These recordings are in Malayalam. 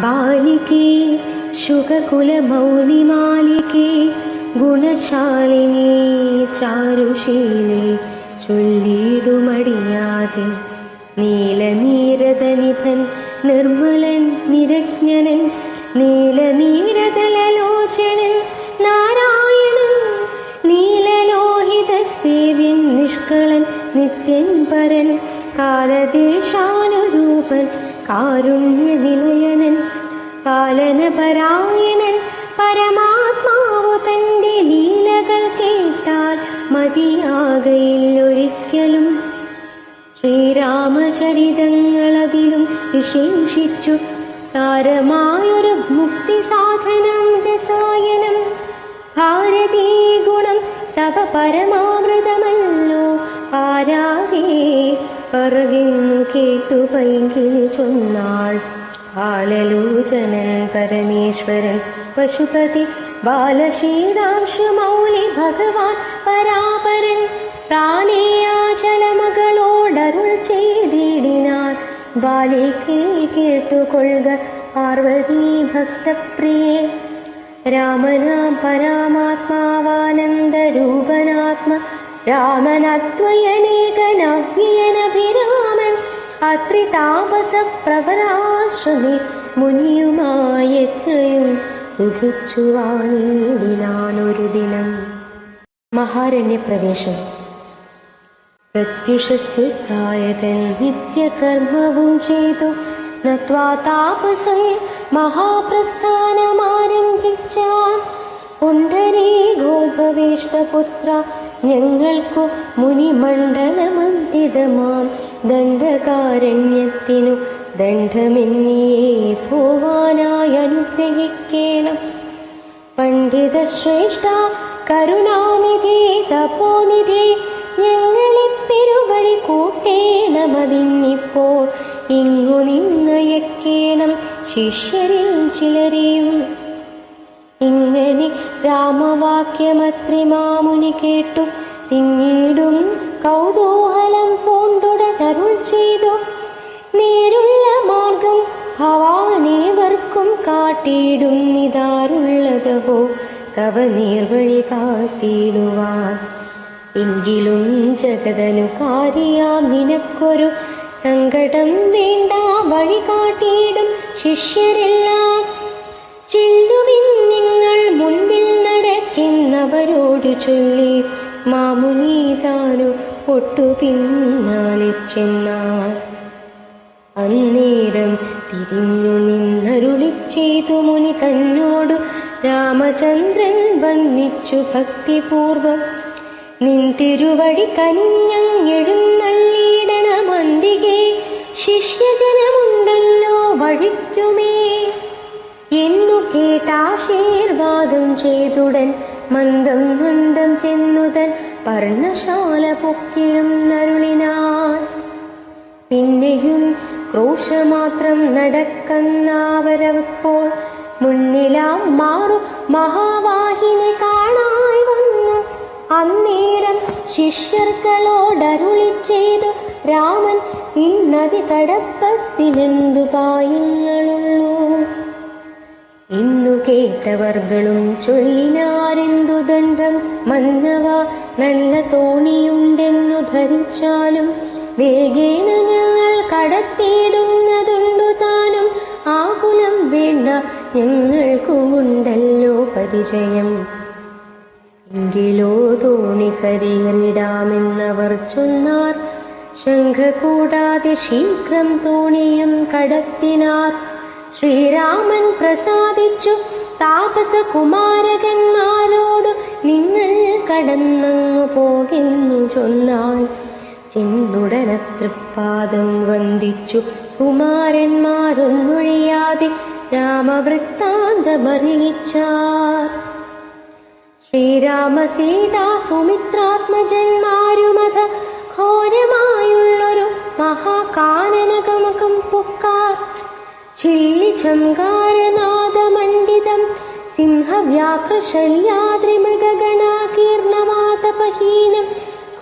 ബാലികേ ശുകകുലമൗലിമാലികേ ഗുണശാലിനീ ചാരുശീലേ ചൊല്ലിടുമടിയാതെ നീലനീരദനിധൻ നിർമ്മലൻ നിരജ്ഞനൻ നീലനീരദലലോചനൻ നാരായണൻ നീലലോഹിത സേവ്യൻ നിഷ്കളൻ നിത്യൻ പരൻ കാലദേശാനുരൂപൻ കാരുണ്യനിലയനൻ പാലനപരായണൻ പരമാത്മാവു തൻ്റെ ലീലകൾ കേട്ടാൽ മതിയാകയില്ലൊരിക്കലും. ശ്രീരാമചരിതങ്ങളതിലും വിശേഷിച്ചു സാരമായൊരു മുക്തി സാധനം രസായനം. ഭാരതീ ഗുണം തവ പരമാമൃതമല്ലോ ആരാകെ പറകിന്നു കേട്ടു പൈങ്കിളി ചൊന്നാൾ. ബാലലോചനൻ പരമേശ്വരൻ പശുപതി ബാലശീതാംശുമൗലി ഭഗവാൻ പരാപരൻ പ്രാണേയാചലമകളോടരുൾ ചെയ്തിടിനാൻ. ബാലികേ കേട്ടുകൊള്ളുക പാർവതീ ഭക്തപ്രിയേ. രാമനാം പരമാത്മാവാനന്ദരൂപനാത്മ രാമനദ്വയനേകനവ്യയനഭിരാമൻ അത്രിതാപസ പ്രവരാശ്രമി മുനിയുമായെത്രയും സുഖിച്ചു വാണിടിനാനൊരു ദിനം. മഹാരണ്യപ്രവേശം. പ്രത്യുഷസ്സുത്തായതൻ നിത്യകർമ്മവും ചെയ്തു നത്വാ താപസൻ മഹാപ്രസ്ഥാനമാരംഭിച്ചാൻ. പുണ്ഡരീകോദ്ഭവേഷ്ടപുത്ര ഞങ്ങൾക്കു മുനിമണ്ഡലമന്തിതമാം ദണ്ഡകാരണ്യത്തിനു ദണ്ഡമെന്നിയേ പോവാനായി അനുഗ്രഹിക്കേണം. പണ്ഡിതശ്രേഷ്ഠ കരുണാനിധി തപോനിധി ഞങ്ങളെ പെരുവഴി കൂട്ടേണമതിന്നിപ്പോൾ ഇങ്ങു നിന്നയക്കേണം ശിഷ്യരിൽ ചിലരെയും. ഇങ്ങനെ രാമവാക്യമത്രി മാമുനി കേട്ടു പിന്നീടും കൗതൂഹലം പൂണ്ടുടനരുൾ ചെയ്തു. നേരുള്ള മാർഗം ഭവാനേവർക്കും കാട്ടിയിടും നിതാരുള്ളതോ തവ നേർവഴി കാട്ടിയിടുവാൻ. എങ്കിലും ജഗതനുകാരിയാം നിനക്കൊരു സങ്കടം വേണ്ട വഴി കാട്ടിയിടും ശിഷ്യരെല്ലാം. ചെല്ലുവിൻ നിങ്ങൾ മുൻപിൽ നടക്കുന്നവരോട് ചൊല്ലി മാമുനി താനു ഒട്ടു പിന്നാലെ ചെന്നാൾ. അന്നേരം തിരിഞ്ഞു നിന്നരുളി ചെയ്തു മുനി തന്നോടു രാമചന്ദ്രൻ വന്ദിച്ചു ഭക്തിപൂർവം. നിൻ തിരുവടി കനിഞ്ഞെഴുന്നള്ളിയിടണമന്തികെ ശിഷ്യജനമുണ്ടല്ലോ വഴിക്കുമേ എന്നു കേട്ടാശീർവാദം ചെയ്തുടൻ മന്ദം മന്ദം ചെന്നുതൻ പർണശാല പൊക്കിലും നരുളിനാൻ. പിന്നെയും ക്രോശമാത്രം നടക്കുന്നവരപ്പോൾ മുന്നിലാം മാറു മഹാവാഹിനി കാണായി വന്നു. അന്നേരം ശിഷ്യർക്കളോടരുളി ചെയ്തു രാമൻ ഇന്നതി കടപ്പത്തിനെന്തു പായങ്ങളുള്ളൂ. ഇന്നു കേട്ടവർകളും ചൊല്ലിനാരെന്തു ദണ്ഡം മന്നവ നല്ല തോണിയുണ്ടെന്നു ധരിച്ചാലും വേഗേന ഞങ്ങൾ കടത്തിയിടുന്നതുണ്ടു താനും ആകുലം വേണ്ട ഞങ്ങൾക്കുമുണ്ടല്ലോ പരിചയം. എങ്കിലോ തോണി കരിയലിടാമെന്നവർ ചൊന്നാർ. ശംഖ കൂടാതെ ശീഘ്രം തോണിയും കടത്തിനാർ. ശ്രീരാമൻ പ്രസാദിച്ചു താപസകുമാരകന്മാരോടു നിങ്ങൾ കടന്നങ്ങു പോകെന്നു ചൊന്നാൾ. ചെന്നുടനതൃപ്പാദം വന്ദിച്ചു കുമാരന്മാരൊന്നൊഴിയാതെ രാമവൃത്താന്തമറിയിച്ചാർ. ശ്രീരാമ സീതാ സുമിത്രാത്മജന്മാരുമത ഘോരമായുള്ളൊരു മഹാകാനനകമകം പൊക്കാർ. ചില്ലിചംകാരനാദമണ്ഡിതം സിംഹവ്യാഘ്രശല്യാദ്രിമൃഗഗണാകീർണമാതപഹീനം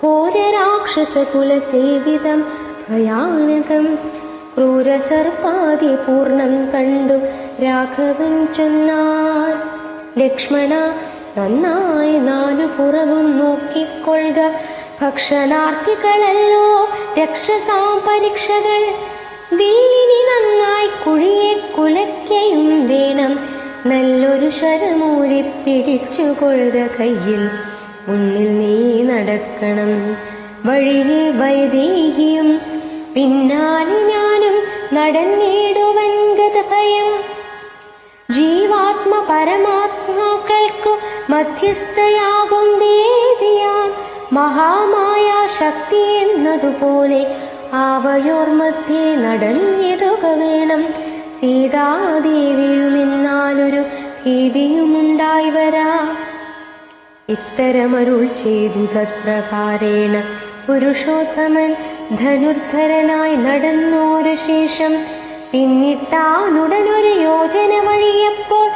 ഘോരരാക്ഷസകുലസേവിതം ഭയാനകം ക്രൂരസർപ്പാദിപൂർണം കണ്ടു രാഘവൻ ചൊന്നാൻ. ലക്ഷ്മണ, നന്നായി നാലു പുറവും നോക്കിക്കൊള്ളുക. ഭക്ഷണാർത്ഥികളല്ലോ രക്ഷസാം പരീക്ഷകൾ. വില്ലിനി നന്നായി കുഴിയെ കുലയ്ക്കയും വേണം. നല്ലൊരു ശരമൂരി പിടിച്ചുകൊള്ളുക കയ്യിൽ. മുന്നിൽ നീ നടക്കണം, വഴിയെ വൈദേഹിയും പിന്നാലെ ഞാനും നടന്നിടുവൻ ഗതഭയം. ജീവാത്മ പരമാത്മാക്കൾക്കു മധ്യസ്ഥയാകും ദേവിയാം മഹാമായ ശക്തി എന്നതുപോലെ ആവയോർ മധ്യേ നടന്നിടുക വേണം. സീതാദേവിയും എന്നാലൊരു ഭീതിയുമുണ്ടായി വരാ. ഇത്തരമരുൾ ചെയ്തു തത്പ്രകാരേണ പുരുഷോത്തമൻ ധനുർധരനായി നടന്നോരു ശേഷം പിന്നിട്ടാനുടനൊരു യോജന വഴിയപ്പോൾ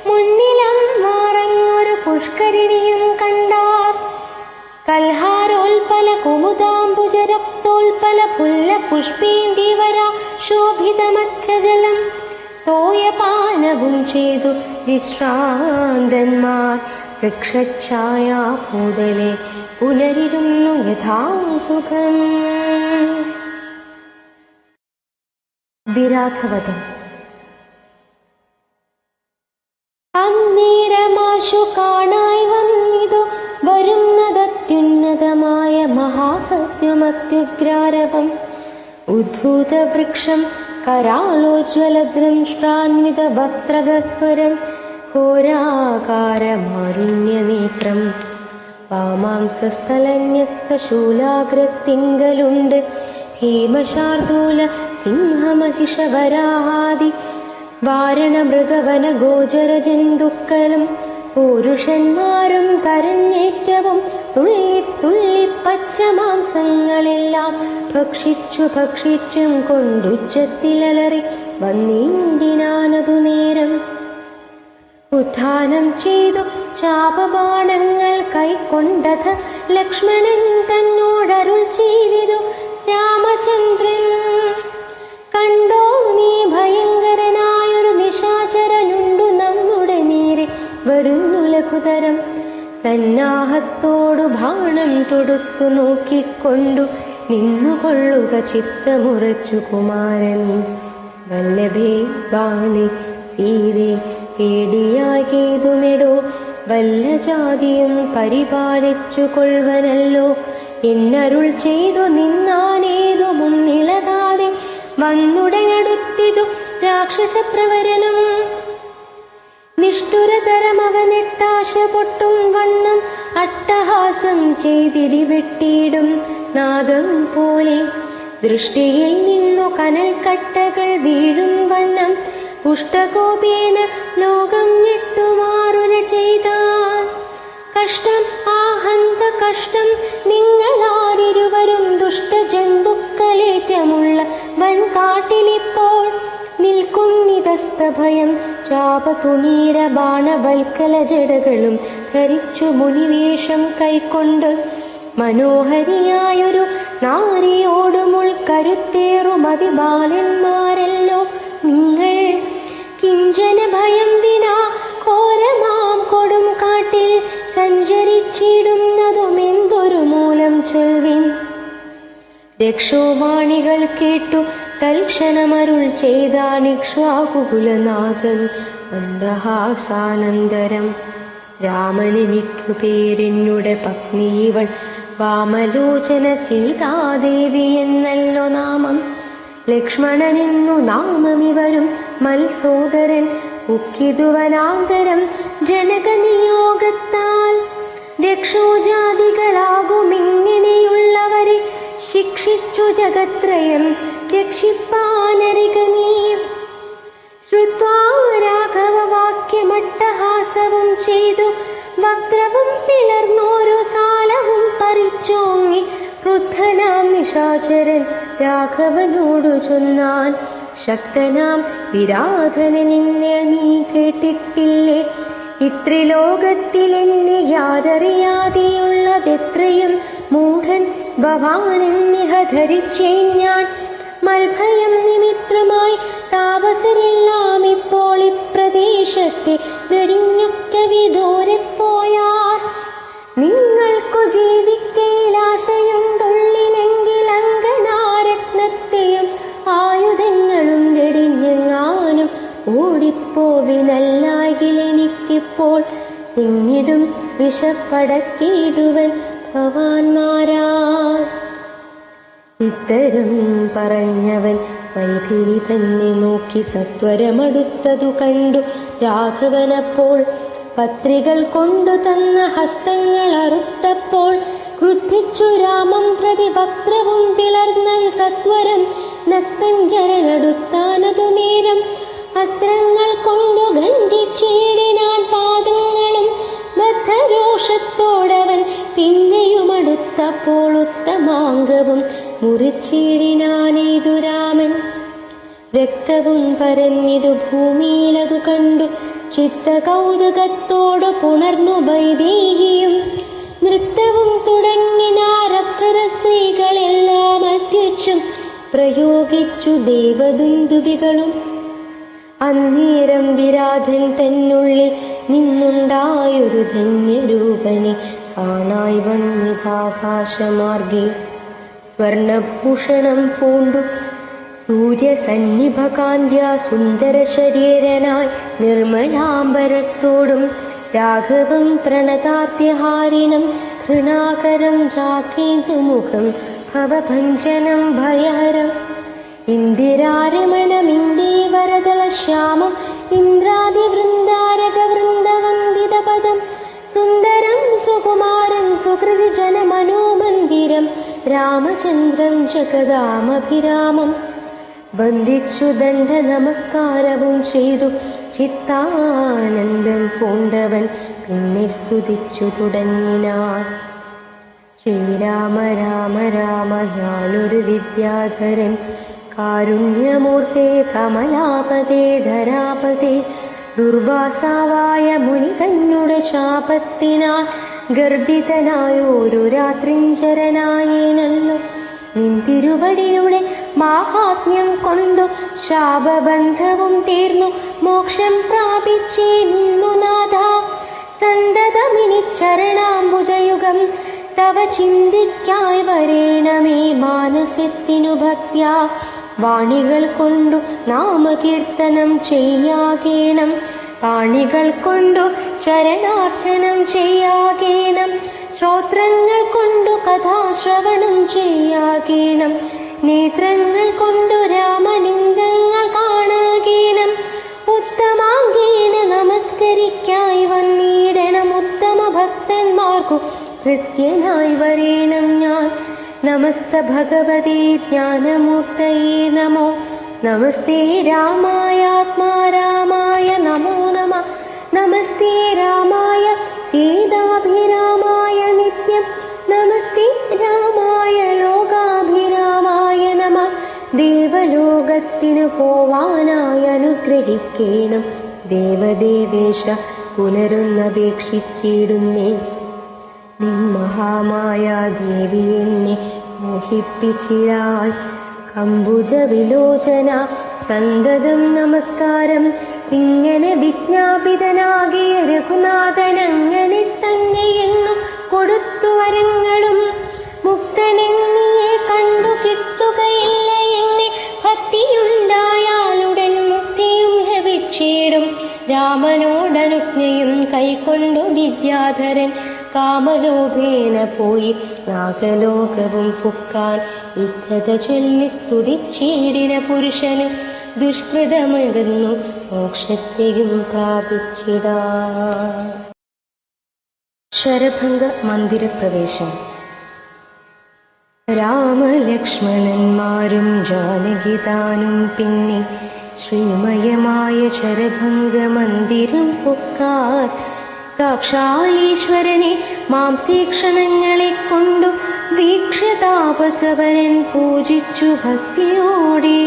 മുന്നിലും മാറങ്ങൊരു പുഷ്കരിണിയും കണ്ടാർ. കൽഹാരോൽപല കുമുദാംബുജരക്തോൽപല പുല്ല പുഷ്പേന്ദിവര ശോഭിതമച്ചജലം തോയപാനവും ചെയ്തു വിശ്രാന്തന്മാർ വൃക്ഷഛായാഭൂതലെ പുനരിരുന്നു യഥാസുഖം. വിരാധവധം. അന്നേരമാശു കാണായി വന്നിതു വരുന്നതത്യുന്നതമായ മഹാസത്യമത്യുഗ്രാരവം. ഉദ്ധൂതവൃക്ഷം കരാളോജ്വലദ്രംഷ്ട്രാന്വിത വക്ത്രഗഹ്വരം ഘോരാകാരമാരുണ്യനേത്രം. വാമാംസസ്ഥലന്യസ്തശൂലാഗ്രത്തിങ്കലുണ്ട് ഭീമശാർദൂല സിംഹമഹിഷവരാഹാദി വാരണമൃഗവന ഗോചര ജന്തുക്കളും പുരുഷന്മാരും കരഞ്ഞേറ്റവും തുള്ളി തുള്ളി പച്ചമാംസങ്ങളെല്ലാം ഭക്ഷിച്ചും കൊണ്ടുച്ചത്തിലലറി വന്നീന്തിനാനതു നേരം. ഉത്ഥാനം ചെയ്തു ചാപബാണങ്ങൾ കൈക്കൊണ്ടത് ലക്ഷ്മണൻ തന്നോടരുൾ ചെയ്തിതു രാമചന്ദ്രൻ. കണ്ടോ നീ, ഭയങ്കരനായൊരു നിശാചരനുണ്ടു നമ്മുടെ നേരെ വരുന്നു ലഘുതരം. സന്നാഹത്തോടു ബാണം തൊടുത്തു നോക്കിക്കൊണ്ടു നിന്നുകൊള്ളുക ചിത്തമുറച്ചു കുമാരൻ. വല്ലഭേ ബാലി സീതേ പേടിയാകേതുമെടോ, വല്ല ജാതിയും പരിപാലിച്ചു കൊള്ളുവനല്ലോ. എന്നരുൾ ചെയ്തു നിന്നാനേതു മുന്നിളകാതെ വന്നുടനടുത്തിതു രാക്ഷസപ്രവരനും. നിഷ്ഠുരതരം അവനെട്ടാശ പൊട്ടും വണ്ണം അട്ടഹാസം ചെയ്തിടിവെട്ടിയിടും നാദം പോലെ. ദൃഷ്ടിയിൽ നിന്നു കനൽ കട്ടകൾ വീഴും വണ്ണം പുഷ്ടകോപേന ലോകം ഞെട്ടുമാറുല ചെയ്ത. കഷ്ടം ആഹന്ത കഷ്ടം, നിങ്ങളാരിരുവരും ദുഷ്ടജന്തുക്കളേറ്റമുള്ള വൻകാട്ടിലിപ്പോൾ നിൽക്കുന്നിതസ്തഭയം. ചാപതുണീര ബാണവൽക്കല ജടകളും ധരിച്ചു മുനിവേഷം കൈക്കൊണ്ട് മനോഹരിയായൊരു നാരിയോടുമുൾ കരുത്തേറുമതി ബാലന്മാരല്ലോ നിങ്ങൾ. കിഞ്ചന ഭയം വിനാ ഘോരമാം കൊടും കാട്ടിൽ സഞ്ചരിച്ചിടുന്നതുമെന്തൊരു മൂലം ചൊൽവിൻ. രക്ഷോവാണികൾ കേട്ടു തൽക്ഷണമരുൾ ചെയ്താണിക്ഷ്വാകുകുലനാഥൻ മന്ദഹാസാനന്തരം. രാമനെനിക്കു പേരെന്നുടെ പത്നിയിവൾ വാമലോചന സീതാദേവി എന്നല്ലോ നാമം. ലക്ഷ്മണനെന്നു നാമമിവരും മത്സോദരൻ ഉക്കിതുവനാന്തരം ജനകനിയോഗത്താൽ. രക്ഷോജാതികളാകുമിങ്ങനെയുള്ളവരെ ശിക്ഷിച്ചു ജഗത്രയം രക്ഷിപ്പാനരികനീ. ശ്രുത്വാ രാഘവ വാക്യമട്ടഹാസവും ചെയ്തു വക്രവും പിളർന്നോരോ സാലവും പറിച്ചോങ്ങി ക്രുദ്ധനാം നിശാചരൻ രാഘവനോടു ചൊന്നാൻ. ശക്തനാം വിരാധനെ നിന്നെ നീ കേട്ടിട്ടില്ലേ? ഇത്രിലോകത്തിലെന്നെ യാതറിയാതെയുള്ളതെത്രയും മൂഢൻ ഭവാനെന്നിഹ ധരിച്ചേൻ ഞാൻ. മൽഭയം നിമിത്രമായി താപസരെല്ലാം ഇപ്പോൾ ദേശത്തെ വെടിഞ്ഞൊക്കെ വിദൂരെ പോയാർ. നിങ്ങൾക്കു ജീവിക്കയിലാശയുണ്ടുള്ളിലെങ്കിൽ അങ്കനാരത്നത്തെയും ആയുധങ്ങളും വെടിഞ്ഞെങ്ങാനും ഓടിപ്പോവിനല്ലാകിലെനിക്കിപ്പോൾ പിന്നിടും വിഷപ്പടക്കിടുവൻ ഭവാന്മാരാ. ഇത്തരം പറഞ്ഞവൻ മൈഥിലി തന്നെ നോക്കി സത്വരമടുത്തതു കണ്ടു രാഘവനപ്പോൾ. പത്രികൾ കൊണ്ടു തന്ന ഹസ്തങ്ങൾ അറുത്തപ്പോൾ ക്രുദ്ധിച്ചു രാമം പ്രതി വക്രവും പിളർന്നത് സത്വരം. നക്തഞ്ചരനടുത്താനതു നേരം അസ്ത്രങ്ങൾ കൊണ്ടു ഖണ്ഡിച്ചീടിനാൻ പാദങ്ങളും. ബദ്ധരോഷത്തോടവൻ പിന്നെയുമടുത്തപ്പോൾ ഉത്തമാംഗവും മുറിച്ചീടിനാനേതു രാമൻ. രക്തവും പരന്നിതു ഭൂമിയിലതു കണ്ടു ചിത്തകൗതുകത്തോടു പുണർന്നു വൈദേഹിയും. നൃത്തവും തുടങ്ങിനാരപ്സര സ്ത്രീകളെല്ലാം അത്യുച്ഛം പ്രയോഗിച്ചു ദേവദുന്ദുഭികളും. അന്നേരം വിരാധൻ തന്നുള്ളിൽ നിന്നുണ്ടായൊരു ധന്യരൂപനെ കാണായി വന്നിതാകാശമാർഗേ. സ്വർണഭൂഷണം പൂണ്ടു സൂര്യസന്നിഭകാന്ത്യ സുന്ദര ശരീരനായി നിർമ്മലാംബരത്തോടും രാഘവം പ്രണതാർത്യഹാരിണം ഘൃണാകരം രാഖേന്ദുമുഖം ഭവഭഞ്ജനം ഭയഹരം. ഇന്ദിരാരമണമിന്ദീവരദള ശ്യാമം ഇന്ദ്രാദിവൃന്ദാരകവൃന്ദവന്ദിതപദം സുന്ദരം സുകുമാരം സുകൃതി ജനമനോമന്ദിരം രാമചന്ദ്രം ജഗദാമഭിരാമം. വന്ദിച്ചു ദണ്ഡ നമസ്കാരവും ചെയ്തു ചിത്താനന്ദം പൂണ്ടവൻ പിന്നെ സ്തുതിച്ചു തുടങ്ങിനാൻ. ശ്രീരാമ രാമ രാമ ഞാനൊരു വിദ്യാധരൻ കാരുണ്യമൂർത്തേ കമലാപതേ ധരാപതേ. ദുർവാസാവായ മുനി തന്നുടെ ശാപത്തിനാൽ ഗർഭിതനായൊരു രാത്രിഞ്ചരനായേനല്ലോ. നിന്തിരുവടിയുടെ മാഹാത്മ്യം കൊണ്ടു ശാപബന്ധവും തീർന്നു മോക്ഷം പ്രാപിച്ചേ നിന്നു നാഥ. സന്തതമിനി ചരണാംബുജയുഗം തവ ചിന്തിക്കായി വരേണമേ മാനസത്തിനു ഭക്ത്യാ. വാണികൾ കൊണ്ടു നാമകീർത്തനം ചെയ്യാകേണം പാണികൾ കൊണ്ടു ചരണാർച്ചനം ചെയ്യാകേണം. ശ്രോത്രങ്ങൾ കൊണ്ടു കഥാശ്രവണം ചെയ്യാകേണം. നേത്രങ്ങൾ കൊണ്ടു രാമലിംഗങ്ങൾ കാണാകേണം. ഉത്തമാംഗേന നമസ്കരിക്കായി വന്നിടണം ഉത്തമ ഭക്തന്മാർക്കു കൃത്യനായി വരേണം ഞാൻ. നമസ്ത ഭഗവതേ ജ്ഞാനമൂർത്തയേ നമോ. നമസ്തേ രാമായാത്മാ രാമായ നമോ നമ. നമസ്തേ രാമായ സീതാഭിരാമായ നിത്യം. നമസ്തേ രാമായ ലോകാഭിരാമായ നമ. ദേവലോകത്തിനു പോവാനായി അനുഗ്രഹിക്കേണം ദേവദേവേശ പുനരൊന്നപേക്ഷിച്ചിടുന്നേ. നിൻമഹാമായ ദേവി എന്നെ മോഹിപ്പിച്ചിരായി കമ്പുജ വിലോചന സന്തതം നമസ്കാരം. ഇങ്ങനെ വിജ്ഞാപിതനാകിയ രഘുനാഥനങ്ങനെ തന്നെയെന്നു കൊടുത്തു വരങ്ങളും. മുക്തനെന്നിയെ കണ്ടു കിട്ടുകയില്ല എന്നെ ഭക്തിയുണ്ടായാലുടൻ മുക്തിയും ലഭിച്ചിടും. രാമനോടനുജ്ഞയും കൈക്കൊണ്ടു വിദ്യാധരൻ കാമലോഭേന പോയി നാഗലോകവും പുക്കാൻ. ഇക്കഥ ചൊല്ലി സ്തുതിച്ചീടിന പുരുഷന് ദുഷ്കൃതമകന്നു മോക്ഷത്തെയും പ്രാപിച്ചിടാ. ശരഭംഗ മന്ദിരപ്രവേശം. രാമലക്ഷ്മണന്മാരും ജാനകിതാനും പിന്നെ ശ്രീമയമായ ശരഭംഗ മന്ദിരം പൊക്കാർ. സാക്ഷാലീശ്വരനെ മാംസീക്ഷണങ്ങളെ കൊണ്ടു വീക്ഷ്യതാപസവരൻ പൂജിച്ചു ഭക്തിയോടെ.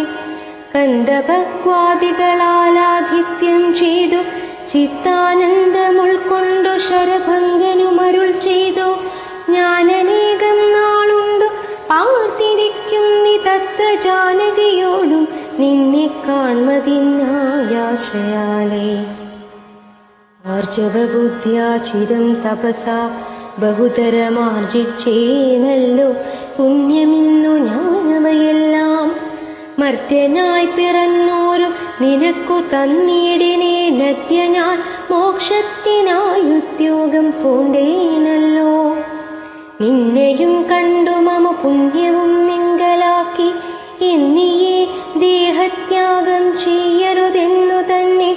കന്ദഭക്വാദികളാലാധിത്യം ചെയ്തു ചിത്താനന്ദമുൾക്കൊണ്ടു ശരഭംഗനുമരുൾ ചെയ്തു. ഞാനനേകം നാളുണ്ടു പാർത്തിരിക്കും നീ തത്ര ജാനകിയോടും നിന്നെ കാൺമതിനായാശയാലേ. ആർജവബുദ്ധ്യാ ചിരം തപസാ ബഹുതരമാർജിച്ചേനല്ലോ പുണ്യമിന്നു ഞാനവയെല്ലാം. മർത്യനായി പിറന്നോരു നിനക്കു തന്നിടിനേ നദ്യ ഞാൻ മോക്ഷത്തിനായുദ്യോഗം പൂണ്ടേനല്ലോ. നിന്നെയും കണ്ടു മമ പുണ്യവും നിങ്കലാക്കി എന്നിയെ ദേഹത്യാഗം ചെയ്യരുതെന്നു തന്നെ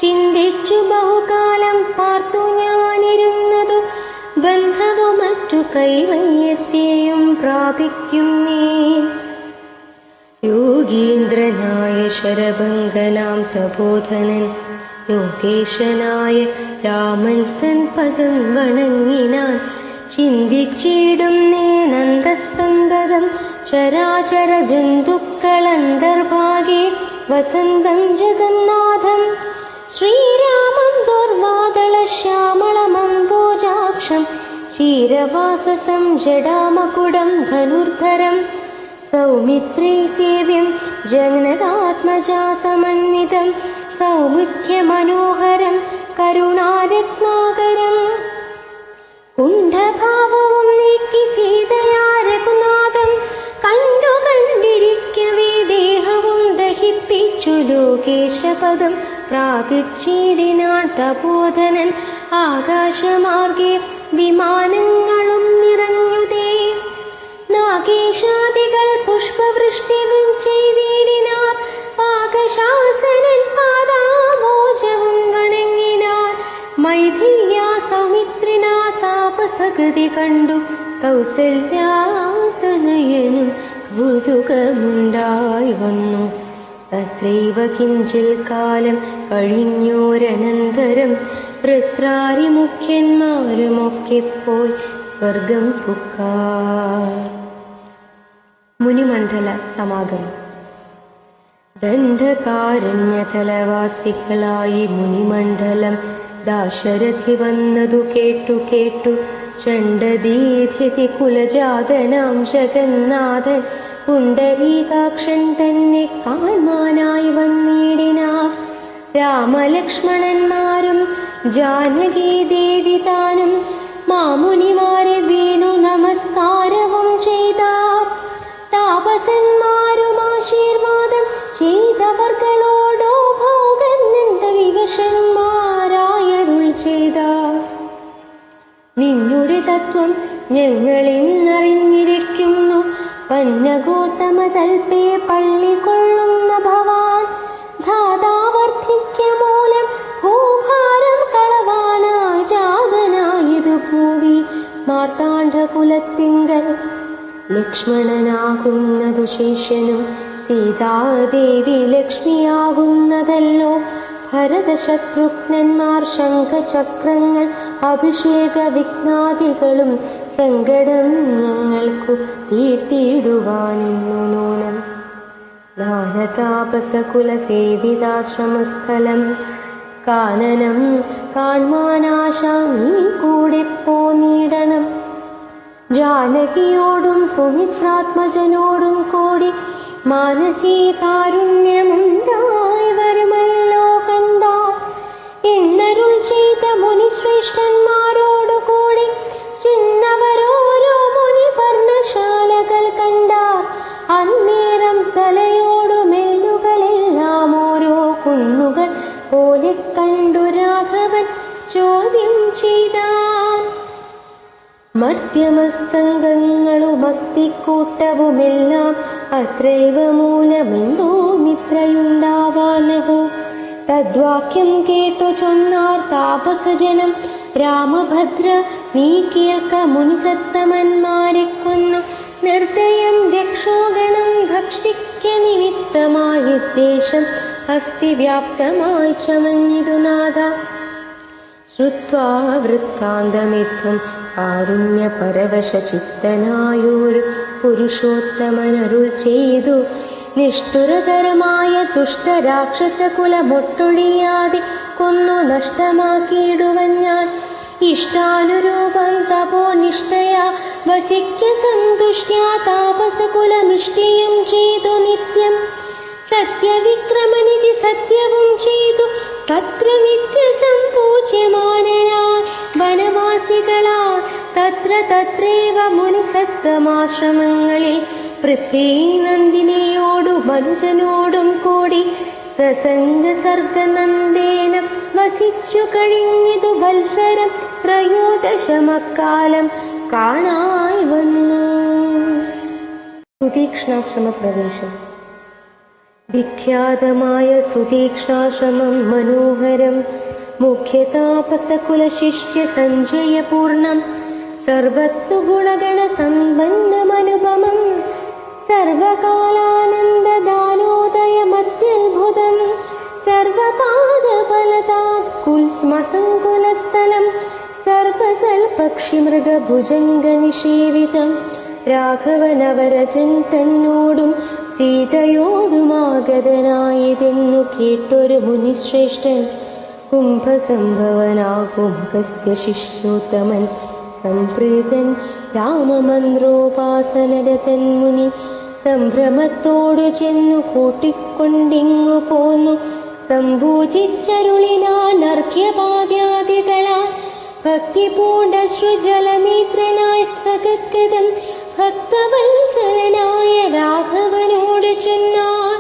ചിന്തിച്ചു ബഹുകാലം പാർത്തു ഞാനിരുന്നതു. ബന്ധവു മറ്റു കൈവല്യത്തെയും പ്രാപിക്കുന്നേ. യോഗീന്ദ്രനായ ശരഭംഗനാം തപോധനൻ യോഗേശനായ രാമൻ തൻ പദം വണങ്ങിനാൻ. ചിന്തിച്ചിടുന്നേ നന്ദസന്തതം ചരാചര ജന്തുക്കളന്തർഭാഗേ വസന്തം ജഗന്നാഥം. ശ്രീരാമം ദുർവാദള ശ്യാമളമംബോജാക്ഷം ചീരവാസസം ജടാമകുടം ധനുർധരം. സൗമിത്രേ സേവ്യം ജഗന്നാത്മജാ സമന്വിതം സൗമുഖ്യമനോഹരം കരുണാരത്നാകരം. കുണ്ഠഭാവവും നീക്കി സീതയാ രഘുനാഥം കണ്ടിരിക്കവേ ദേഹവും ദഹിപ്പിച്ചു ലോകേശപദം പ്രാപിച്ചിടിനാൻ തപോധനൻ. ആകാശമാർഗെ വിമാനങ്ങളും നിറഞ്ഞുതേ. നാഗേശാദികൾ പുഷ്പവൃഷ്ടിയും ചെയ്തിടിനാർ. പാകശാസനൻ പാദാമോജവും വണങ്ങിനാർ. മൈഥില്യാ സൗമിത്രിനാ താപസഗതി കണ്ടു കൗസല്യാതനയനും കൗതുകമുണ്ടായി വന്നു. തത്രൈവ കിഞ്ചിൽ കാലം കഴിഞ്ഞോരനന്തരം വൃത്രാരി മുഖ്യന്മാരുമൊക്കെ പോയി സ്വർഗം പുക്കാർ. മുനിമണ്ഡല സമാഗമം. ദണ്ഡകാരണ്യതലവാസികളായി മുനിമണ്ഡലം ദാശരഥി വന്നതു കേട്ടു ചണ്ഡദീധിതി കുലജാതനാം ജഗന്നാഥൻ പുണ്ടരീകാക്ഷൻ തന്നെ കാണാനായി വന്നിടിനാർ. രാമലക്ഷ്മണന്മാരും ജാനകി ദേവി താനും മാമുനിമാരെ വീണു നമസ്കാരവും ചെയ്താർ. താപസന്മാരും ആശീർവാദം ചെയ്തവർകളോടോ ഭോഗനന്ദ വിവശന്മാരായരുൾ ചെയ്താർ. നിന്നുടെ തത്വം ഞങ്ങളിന്നറിഞ്ഞിരിക്കുന്നു. പന്നഗോതമ തൽപേ പള്ളി കൊള്ളുന്ന ഭവാൻ ധാതാവർദ്ധിക്ക മൂലം ഭൂഭാരം കളവാനായി ജാതനായതു ഭൂവി മാർത്താണ്ഡകുലത്തിങ്കൽ. ലക്ഷ്മണനാകുന്നതു ശേഷനും സീതാദേവി ലക്ഷ്മിയാകുന്നതല്ലോ. ഭരതശത്രുഘ്നന്മാർ ശംഖചക്രങ്ങൾ അഭിഷേക വിഘ്നാദികളും സങ്കടം ഞങ്ങൾക്കു തീർത്തിടുവാനിന്നു നൂനം. നാനതാപസകുലസേവിതാശ്രമസ്ഥലം കാനനം കാൺമാനാശ നീ കൂടെ പോന്നിടണം. ജാനകിയോടും സുമിത്രാത്മജനോടും കൂടി മാനസീകാരുണ്യമുണ്ടായി വരുമല്ലോ കണ്ടാൽ എന്നരുൾ ചെയ്ത മുനിശ്രേഷ്ഠന്മാരോടുകൂടി ചിന്നവരോരോ മുനി പർണശാലകൾ കണ്ടാർ. അന്നേരം തലയോടു മേലുകളെല്ലാം ഓരോ കുന്നുകൾ പോലെ കണ്ടു രാഘവൻ ചോദ്യം ചെയ്താൻ. മധ്യമസ്തംഗങ്ങളും അസ്ഥിക്കൂട്ടവുമെല്ലാം അത്രൈവ മൂലമെന്തോ നിദ്രയുണ്ടാവാനഹോ. തദ്വാക്യം കേട്ടു ചൊന്നാർ താപസജനം. രാമഭദ്ര നീ കേൾക്ക മുനിസത്തമന്മാരെ കൊന്നു നിർദ്ദയം രക്ഷോഗണം ഭക്ഷിക്ക നിമിത്തമായ ദേശം അസ്ഥി വ്യാപ്തമായി ചമഞ്ഞിതു നാഥ. ശ്രുത്വാ വൃത്താന്തമിത്തം കാരുണ്യപരവശ ചിത്തനായൊരു പുരുഷോത്തമനരുൾ ചെയ്തു. നിഷ്ഠുരതരമായ ദുഷ്ടരാക്ഷസകുലമൊട്ടൊഴിയാതെ കൊന്നു നഷ്ടമാക്കിയിടുവൻ ഞാൻ. ഇഷ്ടാനുരൂപം തപോനിഷ്ഠയാ വസിക്ക സന്തുഷ്ട്യാ താപസകുലമിഷ്ടിയും ചെയ്തു നിത്യം. സത്യവിക്രമനിധി സത്യവും ചെയ്തു തത്ര നിത്യ സമ്പൂജ്യമാ സന്യാസികളാ തത്ര തത്രേവ മുനിസത്തമാശ്രമങ്ങളിൽ പൃഥ്വീ നന്ദിനിയോടു മനുജനോടും കൂടി സസംഗ സർഗനന്ദേന വസിച്ചു കഴിഞ്ഞിതു വത്സരം ത്രയോദശമക്കാലം കാണായി വന്നു. സുതീക്ഷ്ണാശ്രമ പ്രവേശം. വിഖ്യാതമായ സുതീക്ഷ്ണാശ്രമം മനോഹരം, മുഖ്യതാപസകുലശിഷ്യ സഞ്ജയപൂർണം, സർവത്തു ഗുണഗണ സമ്പന്നമനുപമം, സർവകാലാനന്ദദാനോദയമത്യത്ഭുതം, സർവപാദഫലതാത്കുൽസ്മസങ്കുലസ്ഥലം, സർവസൽപക്ഷിമൃഗഭുജംഗനിഷേവിതം, രാഘവനവരജൻ തന്നോടും സീതയോടുമാഗതനായതെന്നു കേട്ടൊരു മുനിശ്രേഷ്ഠൻ, കുംഭസംഭവനാകുംഭസ്യ ശിഷ്യോത്തമൻ, സംപ്രീതൻ രാമമന്ത്രോപാസനരതൻ മുനി, സംഭ്രമത്തോടു ചെന്നു കൂട്ടിക്കൊണ്ടിങ്ങു പോന്നു. സംഭൂജിച്ചരുളിനാൻ അർഘ്യപാദ്യാദികളാൽ ഭക്തിപൂണ്ട ശ്രുജലനേത്രനായ സഗദ്ഗതം ഭക്തവത്സലനായ രാഘവനോട് ചൊന്നാൻ,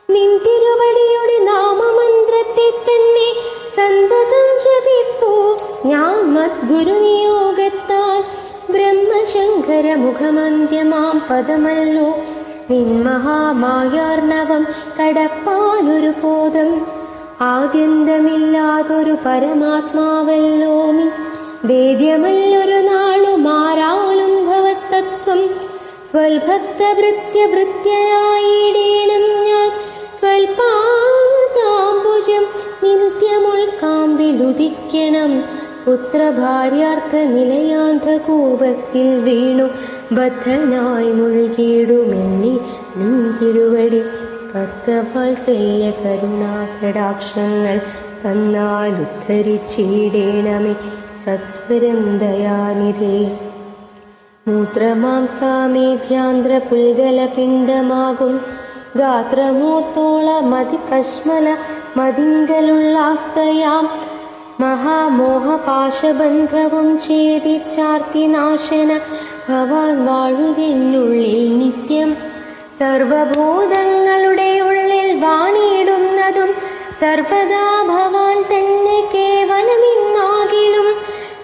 നിൻ തിരുവടിയുടെ നാമമന്ത്രത്തെ തന്നെ സന്തതം ജപിപ്പൂ ഞാൻ മദ്ഗുരുനിയോഗത്താൽ. ബ്രഹ്മശങ്കര മുഖമന്ത്യമാം പദമല്ലോ നിൻ മഹാമായാർണവം കടപ്പാനൊരു ബോധം. ആദ്യന്തമില്ലാതൊരു പരമാത്മാവല്ലോ നീ, വേദ്യമല്ലൊരു നാളുമാരാലും ഭവത്തത്വം. ത്വൽഭക്തഭൃത്യഭൃത്യനായിടേണം ഞാൻ, ത്വൽപാദാംബുജം നിത്യമുൾക്കാമ്പിലുദിക്കണം. പുത്രഭാര്യാർത്ഥ നിലയാന്ധകൂപത്തിൽ വീണു ബദ്ധനായി മുഴുകിയിടുമെന്നി നിൻ തിരുവടി. ഭക്തവാത്സല്യ കരുണാകടാക്ഷങ്ങൾ തന്നാലുദ്ധരിച്ചിടേണമേ സത്വരം ദയാനിധേ. മൂത്രമാംസാമേധ്യാന്ത്രപുൽഗലപിണ്ഡമാകും ഗാത്രമൂർത്തോള മതികശ്മല മതിങ്കലുള്ളാസ്തയാം, മഹാമോഹപാശബന്ധവും ഛേദിച്ചാർത്തിനാശന ഭവാൻ വാഴുകെന്നുള്ളിൽ നിത്യം. സർവഭൂതങ്ങളുടെ ഉള്ളിൽ വാണിയിടുന്നതും സർവദാ ഭവാൻ തന്നെ കേവലമിന്നാകിലും.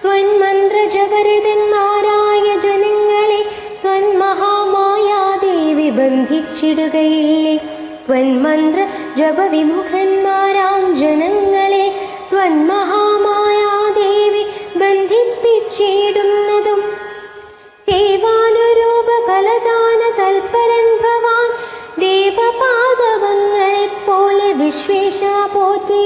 ത്വന്മന്ത്രജപരിതന്മാരായ ജനങ്ങളെ ത്വന്മഹാമായാദേവി ബന്ധിച്ചിടുകയില്ലേ. ത്വന്മന്ത്ര ജപവിമുഖന്മാരാം ജനങ്ങളെ ത്വന്മഹാമായാദേവി ബന്ധിപ്പിച്ചിടുന്നതും. സേവാനുരൂപ ഫലദാന തൽപരൻ ഭവാൻ, ദേവപാദവങ്ങളെപ്പോലെ വിശ്വേശ പോറ്റി.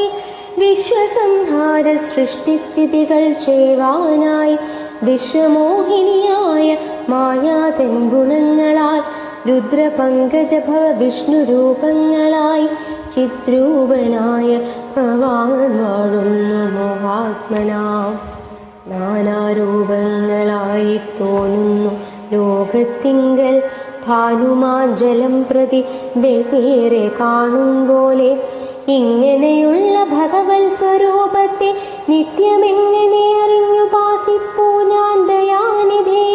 വിശ്വസംഹാര സൃഷ്ടിസ്ഥിതികൾ ചെയ്യുവാനായി വിശ്വമോഹിനിയായ മായാതൻ ഗുണങ്ങളാൽ രുദ്രപങ്കജഭവ വിഷ്ണുരൂപങ്ങളായി ചിത്രൂപനായ ഭവാൻ വാഴുന്നു മോഹാത്മനാം. നാനാരൂപങ്ങളായി തോന്നുന്നു ലോകത്തിങ്കൽ, ഭാനുമാഞ്ജലം പ്രതി വെവ്വേറെ കാണും പോലെ. ഇങ്ങനെയുള്ള ഭഗവത് സ്വരൂപത്തെ നിത്യമെങ്ങനെ അറിഞ്ഞുപാസിപ്പൂ ഞാൻ ദയാനിധേ.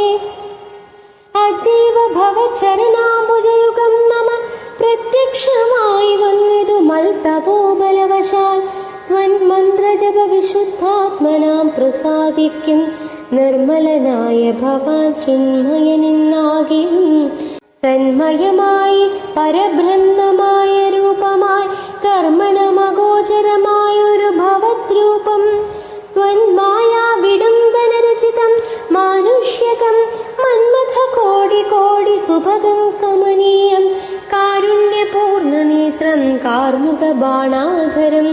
അദ്വൈവ ഭവചരണാംബുജയുഗം മമ പ്രത്യക്ഷമായി വന്നതു മൽതപോബലവശാൽ. ത്വന്മന്ത്രജപ വിശുദ്ധാത്മനാം പ്രസാദിക്കും നിർമ്മലനായ ഭവാൻ ചിന്മയനിന്നാകിലും. തന്മയമായി പരബ്രഹ്മമായ രൂപമായി കർമ്മണമഗോചരമായൊരു ഭവദ്രൂപം. ത്വന്മായാ വിഡംബനരചിതം മാനുഷ്യകം മന്മഥ കോടി കോടി സുഭഗം കമനീയം. കാരുണ്യപൂർണനേത്രം കാർമുക ബാണാധരം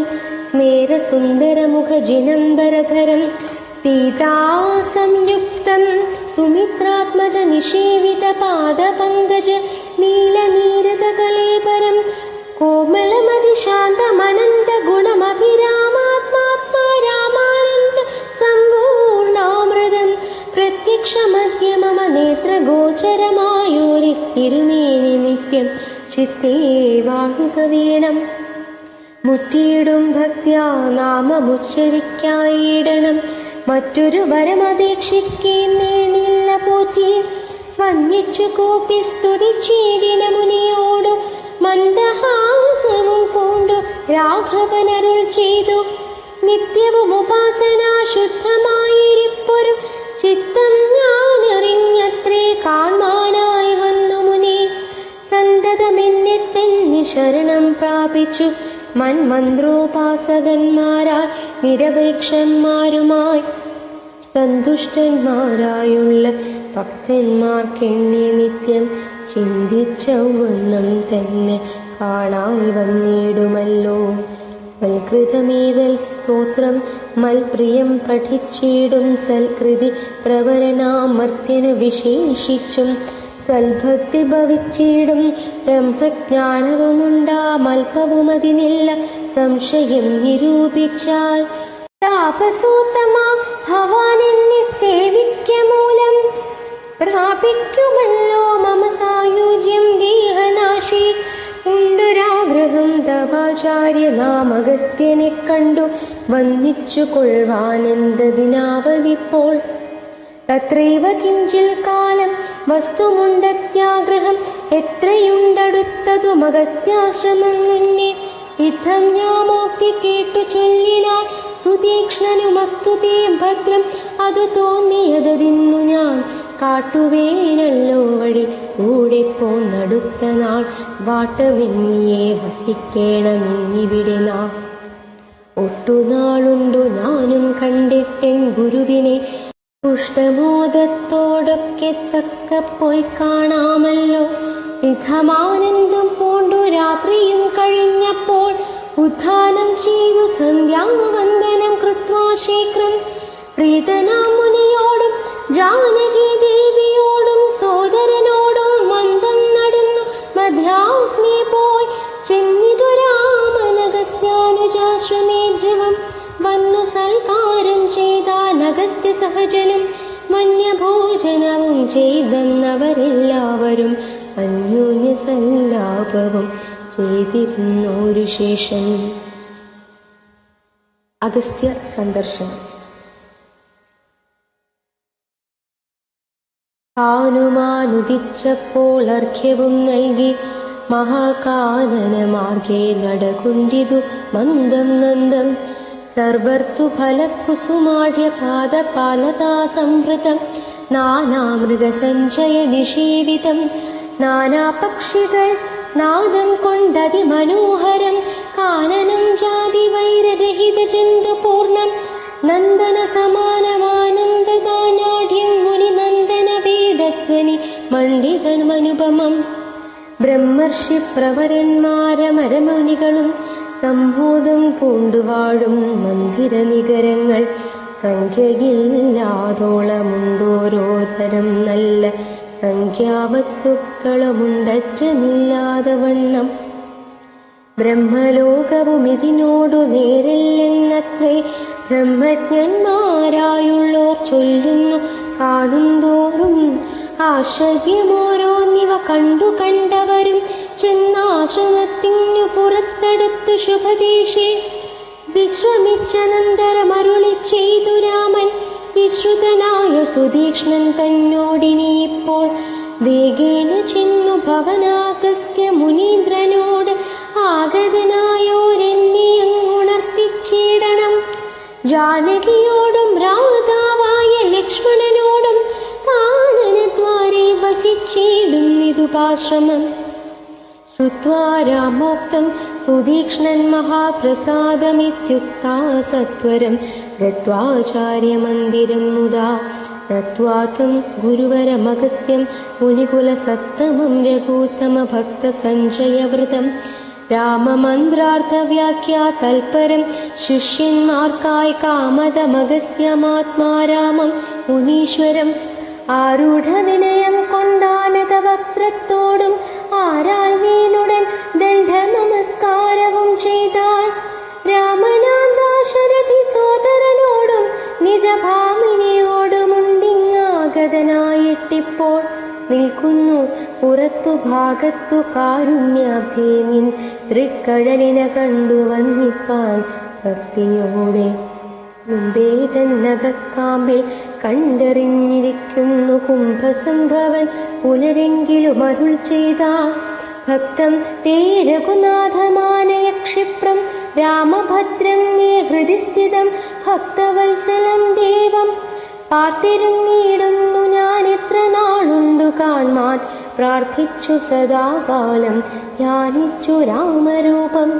സ്മേരസുന്ദരമുഖജിനംബരധരം. സീതാസംയുക്തം സുമിത്രാത്മജ നിഷേവിത പാദപങ്കജ നീലനീരതകളേപരം. കോമളമതിശാന്തമനന്ത ഗുണമഭിരാമാത്മാത്മാ രാമാനന്ദ സമ്പൂർണാമൃതം. പ്രത്യക്ഷമധ്യ മമ നേത്രഗോചരമായോരിത്തിരുമേനി നിത്യം ചിത്തേ വാഴുക വീണം. മുറ്റിയിടും ഭക്ത്യാ നാമമുച്ചരിക്കായിടണം. മറ്റൊരു വരമപേക്ഷിക്കേണ്ടേണില്ല പോറ്റി. വന്ദിച്ചു കൂപ്പി സ്തുതിച്ചീടിന മുനിയോടു മന്ദഹാസവും പൂണ്ടു രാഘവനരുൾ ചെയ്തു. നിത്യവും ഉപാസനാ ശുദ്ധമായിരിപ്പൊരു ചിത്തം ഞാനറിഞ്ഞത്രേ കാൺമാനായി വന്നു മുനി. സന്തതമെന്നെ തന്നെ ശരണം പ്രാപിച്ചു മന്മന്ത്രോപാസകന്മാരായി നിരപേക്ഷന്മാരുമായി സന്തുഷ്ടന്മാരായുള്ള ഭക്തന്മാർക്കെന്നെ നിത്യം ചിന്തിച്ചവണ്ണം തന്നെ കാണാൻ വന്നിടുമല്ലോ. മൽകൃതമേതൽ സ്തോത്രം മൽപ്രിയം പഠിച്ചിടും സൽകൃതി പ്രവരനാമർത്യനു വിശേഷിച്ചും സൽഭക്തി ഭവിച്ചിടും ബ്രഹ്മജ്ഞാനവുമുണ്ടാമൽപവും അതിനില്ല സംശയം നിരൂപിച്ചാൽ. താപസൂത്തമാം ഭവാനെന്നെ സേവിക്ക മൂലം പ്രാപിക്കുമല്ലോ മമ സായുജ്യം ദേഹനാശി. ഉണ്ടൊരാഗ്രഹം തവാചാര്യ നാമഗസ്ത്യനെ കണ്ടു വന്ദിച്ചു കൊള്ളുവാനെന്തതിനാവതിപ്പോൾ. തത്രൈവ കിഞ്ചിൽ കാലം വസ്തുമുണ്ടത്യാഗ്രഹം എത്രയുണ്ടടുത്തതു മഗസ്ത്യാശ്രമം മുന്നേ. ഇത്തം ഞാമോക്തി കേട്ടു ചൊല്ലിനാൾ സുതീക്ഷ്ണനുമസ്തുതേ ഭദ്രം. അതു തോന്നിയതിന്നു ഞാൻ കാട്ടുവേനല്ലോ വഴി കൂടെ പോന്നടുത്ത നാൾ. വാട്ടമെന്നിയെ വസിക്കേണമെന്നിവിടെ നാം. ഒട്ടുനാളുണ്ടു ഞാനും കണ്ടിട്ടെൻ ഗുരുവിനെ പുഷ്ടമോദത്തോടൊക്കെ തക്ക പോയി കാണാമല്ലോ. വിധമാനന്ദം പൂണ്ടു രാത്രിയും കഴിഞ്ഞപ്പോൾ ഉദ്ധാനം ചെയ്തു സന്ധ്യാവന്ദനം കൃത്വാ ശീഘ്രം. പ്രീതനാം മുനിയോടും ജാനകി ദേവിയോടും സോദരനോടും മന്ദം നടന്നു മധ്യാഗ്നി പോയി ചെന്നിതു രാമനഗസ്ത്യാനുജാശ്രമേജവം. വന്നു സൽക്കാരം ചെയ്താനഗസ്ത്യ സഹജനും വന്യഭോജനവും ചെയ്തെന്നവരെല്ലാവരും അന്യോന്യ സല്ലാപവും ചെയ്തിരുന്നൊരു ശേഷം. അഗസ്ത്യ സന്ദർശനം. ഹനുമാനുദിച്ചപ്പോൾ അർഘ്യവും നൽകി മഹാകാനന മാർഗേ നടകൊണ്ടിതു മന്ദം നന്ദം. സർവർതു ഫലകുസുമാഢ്യ പാദപാലതാ സംവൃതം നാനാമൃഗസഞ്ചയ നിഷേവിതം. നാനാപക്ഷികൾ നാദം കൊണ്ടതിമനോഹരം കാനനം ജാതി വൈരരഹിത ജന്തുപൂർണം. നന്ദന സമാനമാനന്ദദാനാഢ്യം മുനിനന്ദന വേദധ്വനി മണ്ഡിതമനുപമം. ബ്രഹ്മർഷി പ്രവരന്മാരമരമുനികളും സംഭൂതം പൂണ്ടുവാഴും മന്ദിര നികരങ്ങൾ സംഖ്യയില്ലാതോളമുണ്ടോരോതരം നല്ല സംഖ്യാവസ്തുക്കളുമുണ്ടറ്റമില്ലാതെ വണ്ണം. ബ്രഹ്മലോകവും ഇതിനോടു നേരില്ലെന്നത്രേ ബ്രഹ്മജ്ഞന്മാരായുള്ളോർ ചൊല്ലുന്നു കാണുന്തോറും. ആശ്ചര്യമോരോന്നിവ കണ്ടു കണ്ടവരും ചെന്നാശ്രമത്തിനു പുറത്തെടുത്തു ശുഭദേശേ വിശ്രമിച്ചനന്തരമരുളി ചെയ്തു രാമൻ. വിശ്രുതനായ സുതീക്ഷ്ണൻ തന്നോടിനിയിപ്പോൾ വേഗേന ചെന്നു ഭവനാഗസ്ത്യ മുനീന്ദ്രനോട് ആഗതനായോരെന്നെ അങ്ങുണർത്തിച്ചിടണം. ജാനകിയോടും രാധാവായ ലക്ഷ്മണനോടും കാനനദ്വാരേ വസിച്ചിടുന്നിതുപാശ്രമം. ശ്രുത്വാ രാമോക്തം സുതീക്ഷ്ണൻ മഹാപ്രസാദമിത്യുക്താ സത്വരം ഗത്വാചാര്യമന്ദിരം മുദാ. നത്വാതം ഗുരുവരമഗസ്ത്യം മുനികുലസത്തമം രഘൂത്തമ ഭക്തസഞ്ജയവൃതം. രാമമന്ത്രാർത്ഥവ്യാഖ്യാ തൽപരം ശിഷ്യന്മാർക്കായി കാമദമഗസ്ത്യമാത്മാരാമം മുനീശ്വരം. ആരൂഢവിനയം കൊണ്ടാനത വക്ത്രത്തോടും ആരാൽ വീണുടൻ ദണ്ഡ നമസ്കാരവും ചെയ്താൽ. രാമനാഥാശരഥി സോദരനോടും നിജഭാമിനിയോടുമുണ്ടിങ്ങാഗതനായിട്ടിപ്പോൾ നിൽക്കുന്നു പുറത്തു ഭാഗത്തു കാരുണ്യാഭേനിൻ തൃക്കഴലിനെ കണ്ടു വന്നിപ്പാൻ ഭക്തിയോടെ. മുമ്പേ തന്നകക്കാമ്പിൽ കണ്ടറിഞ്ഞിരിക്കുന്നു കുംഭസംഭവൻ പുനരെങ്കിലും അരുൾ ചെയ്ത ഭക്തം തേ രഘുനാഥമാനയ ക്ഷിപ്രം രാമഭദ്രം മേ ഹൃദി സ്ഥിതം ഭക്തവത്സലം ദേവം പാർത്തിരുന്നിടുന്നു ഞാൻ എത്ര നാളുണ്ടു കാൺമാൻ പ്രാർത്ഥിച്ചു സദാകാലം ധ്യാനിച്ചു രാമരൂപം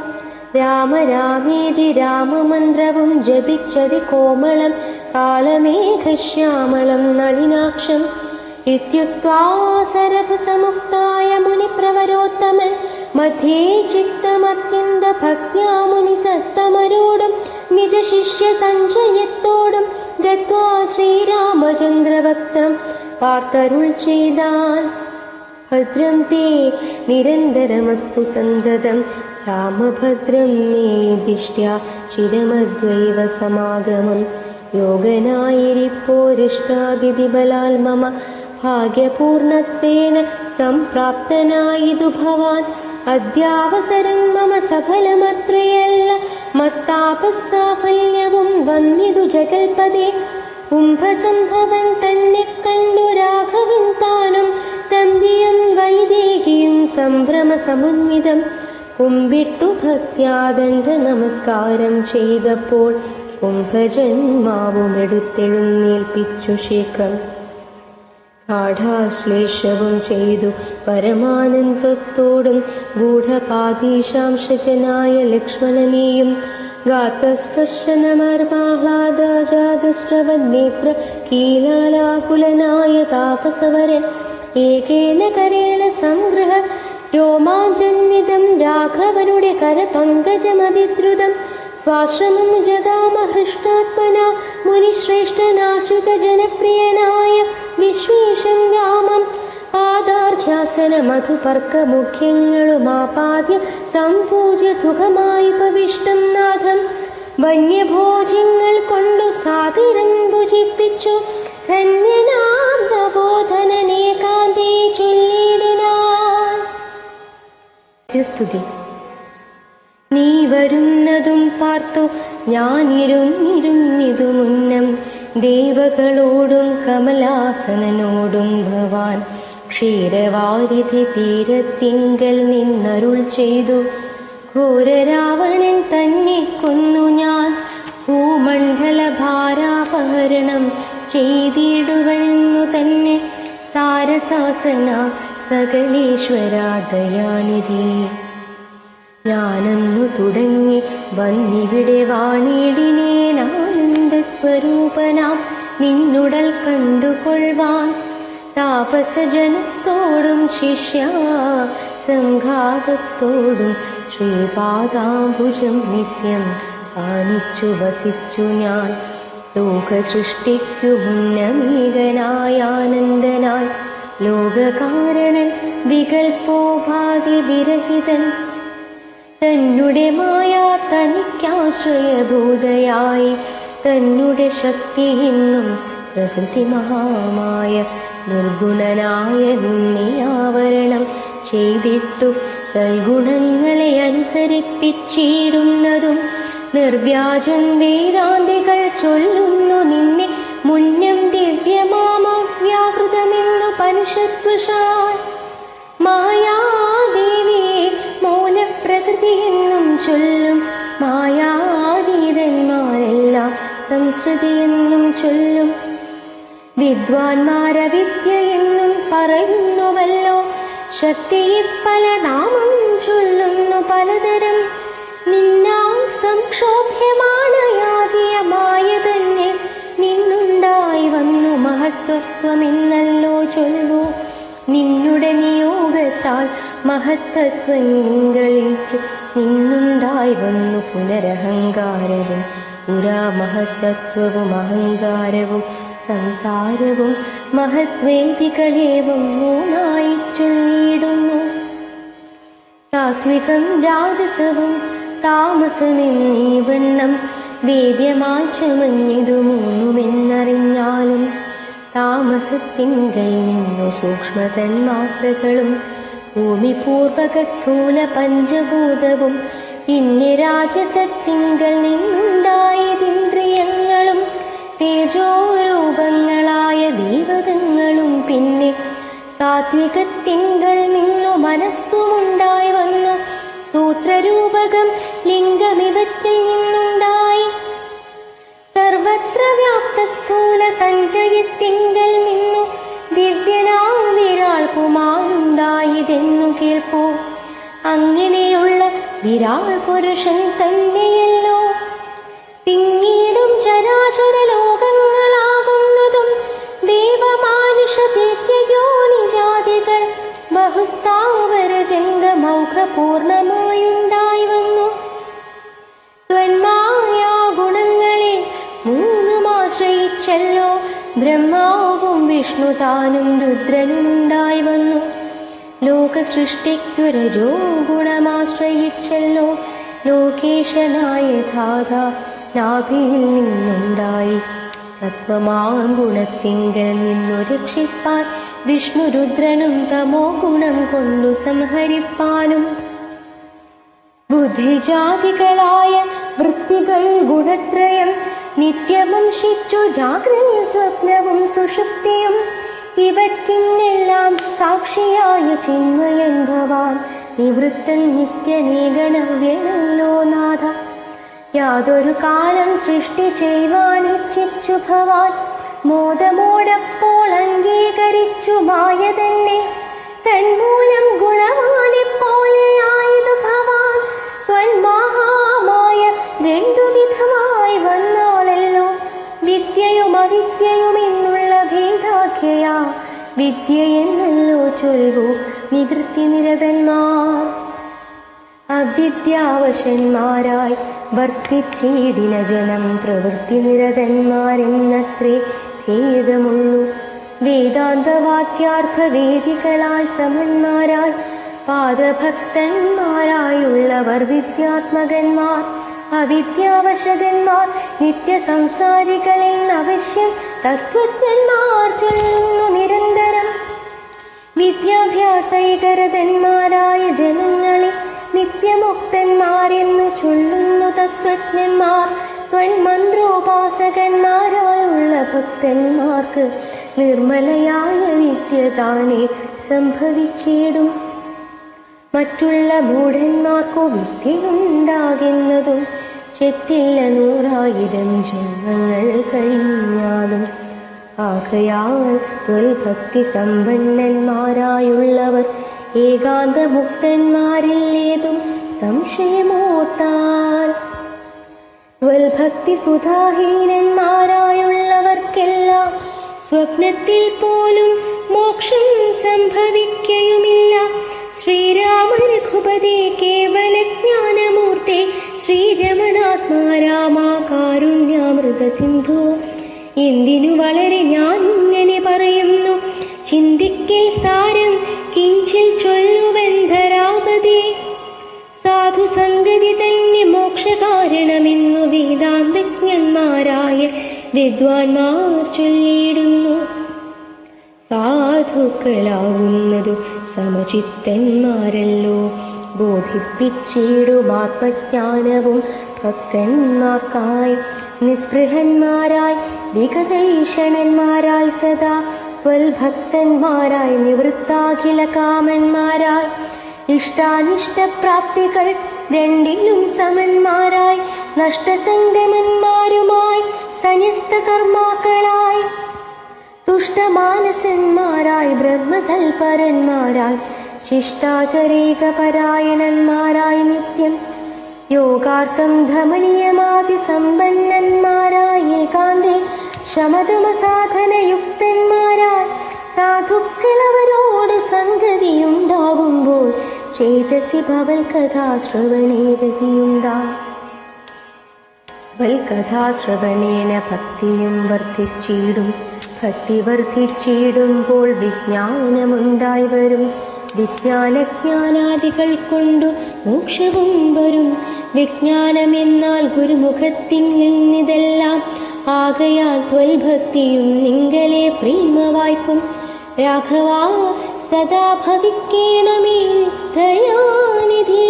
രാമ രാമേതി രാമമന്ത്രവും ജപിച്ചതി കോമളം കാളമേഘശ്യാമളം നളിനാക്ഷം ഇത്യുക്ത്വാ സരഭസമുക്തായ മുനിപ്രവരോത്തമൻ മധ്യേ ചിത്തമത്യന്ത ഭക്ത്യാ മുനി സത്തമരോടും നിജശിഷ്യ സഞ്ജയത്തോടും ഗത്വാ ശ്രീരാമചന്ദ്രവക്ത്രം പാർത്തരുൾ ചെയ്താൻ ഭദ്രം തേ നിരന്തരമസ്തു സന്തതം രാമഭദ്രം മേ ദിഷ്ട്യാ ചിരമദ്വൈവ സമാഗമം യോഗനായിരിപ്പോരിഷ്ടാതിഥിബലാൽ മമ ഭാഗ്യപൂർണത്വേന സംപ്രാപ്തനായിതു ഭവാൻ അദ്യാവസരം മമ സഫലമത്രയല്ല മത്താപസാഫല്യവും വന്നിതു ജഗൽപദേ കുംഭസംഭവൻ തന്നെ കണ്ടു രാഘവൻ താനും തമ്പിയും വൈദേഹിയും സംഭ്രമസമുന്നിതം കുമ്പിട്ടു ഭക്ത്യാദണ്ഡ നമസ്കാരം ചെയ്തപ്പോൾ കുംഭജന്മാവും എടുത്തെഴുന്നേൽപ്പിച്ചു ശീഘ്രം ഗാഢാശ്ലേഷവും ചെയ്തു പരമാനന്ദത്തോടും ഗൂഢപാദീശാംശജനായ ലക്ഷ്മണനെയും ഗാതസ്പർശനമർമാഹ്ലാദാജാതശ്രവന്നേത്ര കീലാലാകുലനായ താപസവരൻ ഏകേന കരേണ സംഗ്രഹ രോമാഞ്ജന്വിതം രാഘവനുടെ കരപങ്കജമതിദ്രുതം സ്വാശ്രമം ജഗാമഹൃഷ്ടാത്മന മുനിശ്രേഷ്ഠനാശ്രിത ജനപ്രിയനായ വിശ്വേശം രാമം പാദാർഘ്യാസന മധുപർക്കമുഖ്യങ്ങളുമാപാദ്യ സംപൂജ്യ സുഖമായി പവിഷ്ടം നാഥം വന്യഭോജ്യങ്ങൾ കൊണ്ടു സാതിരം ഭുജിപ്പിച്ചു ധന്യനാം നബോധനനേകാന്തേ ചൊല്ലിടിനാൻ. സ്തുതി. നീ വരുന്നതും പാർത്തു ഞാനിരുന്നിരുന്നിതു മുന്നം ദേവകളോടും കമലാസനനോടും ഭവാൻ ക്ഷീരവാരിധി തീരത്തിങ്കൽ നിന്നരുൾ ചെയ്തു ഘോരരാവണൻ തന്നെ കൊന്നു ഞാൻ ഭൂമണ്ഡല ഭാരാപഹരണം ചെയ്തിടുവെന്നു തന്നെ സാരസാസന സകലേശ്വരാ ദയാനിധി ഞാനൊന്നു തുടങ്ങി വന്നിവിടെ വാണിടിനേനാനന്ദ സ്വരൂപനാം നിന്നുടൽ കണ്ടുകൊള്ളുവാൻ താപസജനത്തോടും ശിഷ്യ സംഘാതത്തോടും ശ്രീപാദാംബുജം നിത്യം പാനിച്ചു വസിച്ചു ഞാൻ ലോകസൃഷ്ടിക്കു മുന്നമേകനായ ആനന്ദനായി ലോകകാരണൻ വികൽപ്പോപാധി വിരഹിതൻ തന്നുടെ മായ തനിക്കാശ്രയഭൂതയായി തന്നെ ശക്തിയെന്നും പ്രകൃതി മഹാമായ നിർഗുണനായ നിന്നെ ആവരണം ചെയ്തിട്ടു തൽഗുണങ്ങളെ അനുസരിപ്പിച്ചിടുന്നതും നിർവ്യാജം വേദാന്തികൾ ചൊല്ലുന്നു നിന്നെ മുന്നം ദിവ്യമാമവ്യാകൃതമെന്നു പനുഷത്വശാൽ മായാദേവിയെ മൗനപ്രകൃതിയെന്നും ചൊല്ലും മായാതീതന്മാരെല്ലാം സംസ്കൃതിയെന്നും ചൊല്ലും വിദ്വാൻമാരവിദ്യയെന്നും പറയുന്നുവല്ലോ ശക്തിയെ പല നാമം ചൊല്ലുന്നു പലതരം നിന്നാൽ സംക്ഷോഭ്യമാണയാകിയ മായ തന്നെ നിന്നുണ്ടായി വന്നു മഹത്വത്വമെന്നല്ലോ ചൊല്ലൂ നിന്നുടെ നിയോഗത്താൽ മഹത്തത്വങ്ങളിലേക്ക് നിന്നുണ്ടായി വന്നു പുനരഹങ്കാരവും പുരാമഹത്തത്വവും അഹങ്കാരവും സംസാരവും മഹത്വേദികളേവം മൂന്നായി ചൊല്ലിയിടുന്നു സാത്വികം രാജസവും താമസമെന്നീ വണ്ണം വേദ്യമായി ചമഞ്ഞിതു മൂന്നുമെന്നറിഞ്ഞാലും താമസത്തിങ്കൽ നിന്നു സൂക്ഷ്മതന്മാത്രകളും ഭൂമിപൂർവക സ്ഥൂല പഞ്ചഭൂതവും പിന്നെ രാജസത്തിങ്കൽ നിന്നുണ്ടായതിന്ദ്രിയങ്ങൾ തേജോരൂപങ്ങളായ ദൈവകങ്ങളും പിന്നെ സാത്വികത്തിങ്കൽ നിന്നു മനസ്സുമുണ്ടായി വന്നു. സൂത്രരൂപകം ലിംഗമിവറ്റിൽ നിന്നുണ്ടായി. സർവത്ര വ്യാപ്ത സ്ഥൂല സഞ്ചയത്തിങ്കൽ നിന്നു ദിവ്യനാം വിരാൾ കുമാരുണ്ടായതെന്നു കേൾപ്പൂ. അങ്ങനെയുള്ള വിരാൾ പുരുഷൻ തന്നെയല്ലോ പിന്നീടും ചരാചര ലോകങ്ങളാകുന്നതും. ദേവമാനുഷ ദിവ്യയോനിജാതികൾ ബഹുസ്ഥാവര ജംഗമൗഘ പൂർണമായുണ്ടായി വന്നു. ത്വന്മായാ ഗുണങ്ങളെ മൂന്നുമാശ്രയിച്ചല്ലോ ബ്രഹ്മാവും വിഷ്ണു താനും രുദ്രനുമുണ്ടായി വന്നു. ലോകസൃഷ്ടിക്കുരജോ ഗുണമാശ്രയിച്ചല്ലോ ലോകേശനായ ധാത നാഭിയിൽ നിന്നുണ്ടായി. സത്വമാം ഗുണത്തിങ്കൽ നിന്നു രക്ഷിപ്പാൻ വിഷ്ണു രുദ്രനും തമോ ഗുണം കൊണ്ടു സംഹരിപ്പാനും. ബുദ്ധിജാതികളായ വൃത്തികൾ ഗുണത്രയം നിത്യവംശിച്ചു ജാഗ്രത സ്വപ്നവും സുഷുപ്തിയും. ഇവയ്ക്കെല്ലാം സാക്ഷിയായ ചിന്മയൻ ഭവാൻ നിവൃത്തൻ നിത്യനേകനവ്യനല്ലോ നാഥ. യാതൊരു കാലം സൃഷ്ടി ചെയ്യുവാനിച്ഛിച്ചു ഭവാൻ മോദമോടപ്പോൾ അംഗീകരിച്ചു മായ തന്നെ. തന്മൂലം ഗുണവാനെപ്പോലെയായതു ഭവാൻ ത്വന്മഹാമായ രണ്ടു വിധമായി വന്നാളല്ലോ. വിദ്യയും അവിദ്യയും എന്നുള്ള ഭേദാഖ്യയാ വിദ്യയെന്നല്ലോ ചൊൽവു നിവൃത്തി നിരതന്മാർ. അവിദ്യാവശന്മാരായി വർത്തിച്ചിടിന ജനം പ്രവൃത്തി നിരതന്മാരെന്നത്രേ ഭേദമുള്ളൂ. വേദാന്തവാക്യാർത്ഥ വേദികളായി സമന്മാരായി പാദഭക്തന്മാരായുള്ളവർ വിദ്യാത്മകന്മാർ. അവിദ്യാവശകന്മാർ നിത്യസംസാരികളെന്നവശ്യം തത്വജ്ഞന്മാർ ചൊല്ലുന്നു നിരന്തരം. വിദ്യാഭ്യാസൈകരതന്മാരായ ജനങ്ങളെ നിത്യമുക്തന്മാരെന്നു ചൊല്ലുന്നു തത്വജ്ഞന്മാർ. ത്വന്മന്ത്രോപാസകന്മാരായുള്ള ഭക്തന്മാർക്ക് നിർമ്മലയായ വിദ്യ താനെ സംഭവിച്ചിടും. മറ്റുള്ള മൂഢന്മാർക്കു വിദ്യയുണ്ടാകുന്നതും ചെറ്റില്ല 100,000 ജന്മങ്ങൾ കഴിഞ്ഞാലും. ആകയാൽ ത്വൽഭക്തി സമ്പന്നന്മാരായുള്ളവർ ഏകാന്തമുക്തന്മാരില്ലേതും സംശയമോത്താൽ. ത്വൽഭക്തി സുധാഹീനന്മാരായുള്ളവർക്കെല്ലാം സ്വപ്നത്തിൽ പോലും മോക്ഷം സംഭവിക്കയുമില്ല. ശ്രീരാമ രഘുപതേ കേവല ജ്ഞാനമൂർത്തെ ശ്രീരമണാത്മാ രാമ കാരുണ്യാമൃത സിന്ധു. എന്തിനു വളരെ ഞാൻ ഇങ്ങനെ പറയുന്നു ചിന്തിക്കൽ സാരം കിഞ്ചിൽ ചൊല്ലുവെന്ധരാപതേ. സാധുസംഗതി തന്നെ മോക്ഷകാരണമെന്നു വേദാന്തജ്ഞന്മാരായ വിദ്വാൻമാർ ചൊല്ലിയിടുന്നു. സാധുക്കളാവുന്നതു സമചിത്തന്മാരല്ലോ ബോധിപ്പിച്ചിടും ആത്മജ്ഞാനവും ഭക്തന്മാർക്കായി. നിസ്പൃഹന്മാരായി വിഗതൈഷണന്മാരായി സദാ ത്വൽഭക്തന്മാരായി നിവൃത്താഖില കാമന്മാരായി ഇഷ്ടാനിഷ്ടപ്രാപ്തികൾ രണ്ടിലും സമന്മാരായി നഷ്ടസംഗമന്മാരുമായി സന്യസ്ത കർമാക്കളായി തുഷ്ടമാനസന്മാരായി ബ്രഹ്മതൽപരന്മാരായി ശിഷ്ടാചരീകപരായണന്മാരായി നിത്യം യോഗാർത്ഥം ധമനീയമാതി സമ്പന്നന്മാരായി ഏകാന്തേ ശമതമസാധനയുക്തന്മാരായി സാധുക്കളവരോട് സംഗതിയുണ്ടാകുമ്പോൾ ചേതസി ഭവൽ കഥാശ്രവണേരതിയുണ്ടാ. വൽകഥാശ്രവണേന ഭക്തിയും വർദ്ധിച്ചിടും. ഭക്തി വർദ്ധിച്ചിടുമ്പോൾ വിജ്ഞാനമുണ്ടായി വരും. വിജ്ഞാനജ്ഞാനാദികൾ കൊണ്ടു മോക്ഷവും വരും. വിജ്ഞാനമെന്നാൽ ഗുരുമുഖത്തിൽ നിന്നിതെല്ലാം. ആകയാൽ ത്വൽഭക്തിയും നിങ്കലെ പ്രേമ വായ്പും. രാഘവാ സദാ ഭവിക്കേണമേ ദയാനിധി.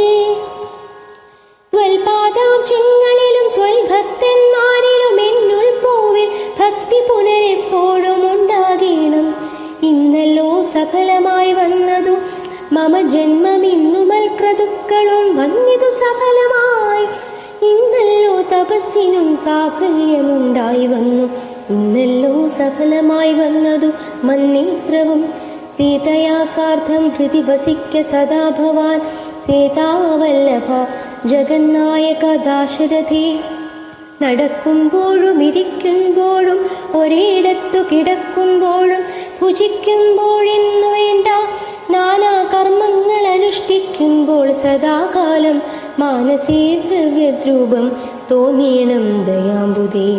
ത്വൽപാദാംശങ്ങളിലും ത്വൽഭക്തന്മാരിലും എന്നുൾ പോവിൽ സഫലമായി വന്നതു. മമ ജന്മമിന്നുമൽ ക്രതുക്കളും വന്നിതു സഫലമായി. ഇന്നല്ലോ തപസ്സിനും സാഫല്യമുണ്ടായി വന്നു. ഇന്നല്ലോ സഫലമായി വന്നതു മന്നേത്രവും. സീതയാ സാർദ്ധം ഹൃദി വസിക്ക സദാ ഭവാൻ. സീതാവല്ലഭ ജഗന്നായക ദാശരഥി. നടക്കുമ്പോഴും ഇരിക്കുമ്പോഴും ഒരിടത്തു കിടക്കുമ്പോഴും ഭുജിക്കുമ്പോഴെന്നു വേണ്ട നാനാ കർമ്മങ്ങൾ അനുഷ്ഠിക്കുമ്പോൾ സദാകാലം മാനസേ ദ്രവ്യദ്രൂപം തോന്നിയണം ദയാംബുദേ.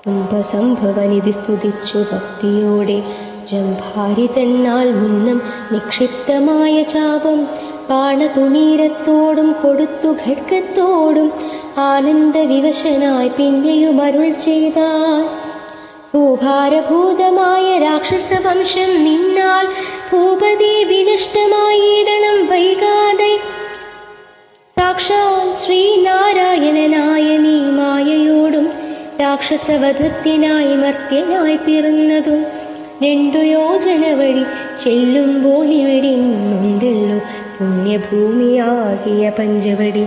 കുംഭസംഭവനിധി സ്തുതിച്ചു ഭക്തിയോടെ ജംഭാരി തന്നാൽ മുന്നം നിക്ഷിപ്തമായ ചാപം ബാണതുണീരത്തോടും കൊടുത്തു ഖഡ്ഗത്തോടും ആനന്ദവിവശനായി പിന്നെയും അരുൾ ചെയ്താൽ. ഭൂഭാരഭൂതമായ രാക്ഷസവംശം നിന്നാൽ ഭൂപതി വിനഷ്ടമായിടണം വൈകാതെ. സാക്ഷാൽ ശ്രീനാരായണനായ നീ മായയോടും രാക്ഷസവധത്തിനായി മർത്യനായി പിറന്നതും 2 യോജന വഴി ചെല്ലുമ്പോൾ ഇവിടെ നിന്നുണ്ടല്ലോ പുണ്യഭൂമിയാകിയ പഞ്ചവടി.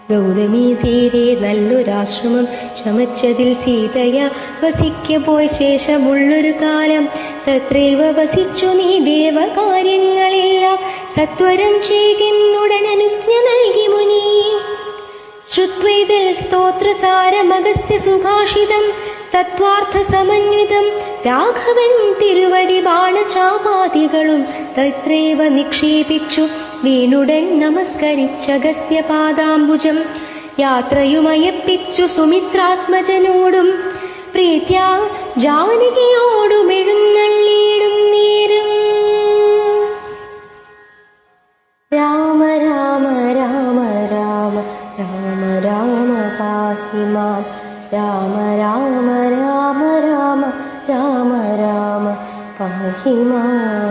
ഗൗതമീ തീരെ നല്ലൊരാശ്രമം ചമച്ചതിൽ സീതയ വസിക്ക പോയ ശേഷമുള്ളൊരു കാലം തത്രൈവ വസിച്ചു നീ ദേവകാര്യങ്ങളെല്ലാം സത്വരം ചെയ്യുന്നുടനനുജ്ഞ നൽകി മുനി. ശ്രുത്വൈതൽ സ്തോത്രസാരമഗസ്ത്യ സുഭാഷിതം തത്വാർത്ഥ സമന്വിതം രാഘവൻ തിരുവടി ബാണചാപാദികളും തത്രൈവ നിക്ഷേപിച്ചു വീണുടൻ നമസ്കരിച്ചഗസ്ത്യ പാദാംബുജം. യാത്രയുമയപ്പിച്ചു സുമിത്രാത്മജനോടും പ്രീത്യാ ജാനകിയോടും എഴുന്നള്ളിയിടും നേരം. രാമ രാമ രാമ രാമ രാമ രാമ പാഹി മാം. രാമ രാമ രാമ രാമ രാമ രാമ പാഹി മാം.